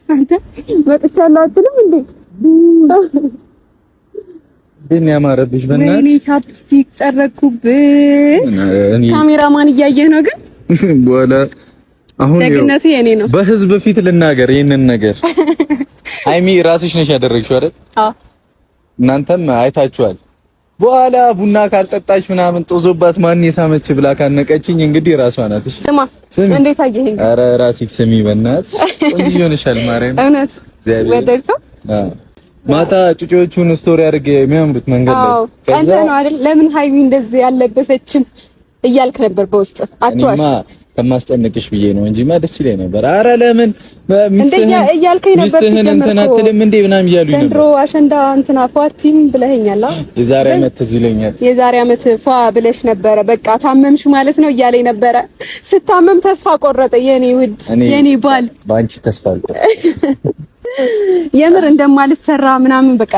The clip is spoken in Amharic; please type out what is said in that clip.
አንተ መጥቻለሁ አትልም እንዴ? ግን ያማረብሽ በእናትሽ። እኔ ቻፕስቲክ ጠረኩብህ። ካሜራማን እያየህ ነው ግን በኋላ አሁን ደግነቱ የኔ ነው። በህዝብ ፊት ልናገር ይሄንን ነገር ሃይሚ ራስሽ ነሽ ያደረግሽው አይደል? አዎ እናንተም አይታችኋል። በኋላ ቡና ካልጠጣች ምናምን ጦዞባት ማን የሳመች ብላ ካነቀችኝ እንግዲህ ራሷ ናት። እሺ ስማ እንዴት አየኸኝ? ኧረ ራስሽ ስሚ በእናትሽ ቆንጆ ሆነሻል። ማርያም እውነት ወደድከው? አዎ ማታ ጩጮቹን ስቶሪ አድርጌ የሚያምሩት መንገድ ላይ ከዛ ነው አይደል? ለምን ሃይሚ እንደዚህ ያለበሰችም እያልክ ነበር በውስጥ አትዋሽ። ከማስጨነቅሽ ብዬ ነው እንጂማ ደስ ይለኝ ነበር። ኧረ ለምን እንደኛ እያልከኝ ነበር እንትን አትልም እንዴ ምናምን እያሉኝ ነበር። ዘንድሮ አሸንዳ እንትና ፏቲም ብለኸኛል። የዛሬ ዓመት ትዝ ይለኛል። የዛሬ ዓመት ፏ ብለሽ ነበረ። በቃ ታመምሽ ማለት ነው እያለኝ ነበረ። ስታመም ተስፋ ቆረጠ የኔ ውድ የኔ ባል። ባንቺ ተስፋ አልቆረጠ የምር እንደማልሰራ ምናምን በቃ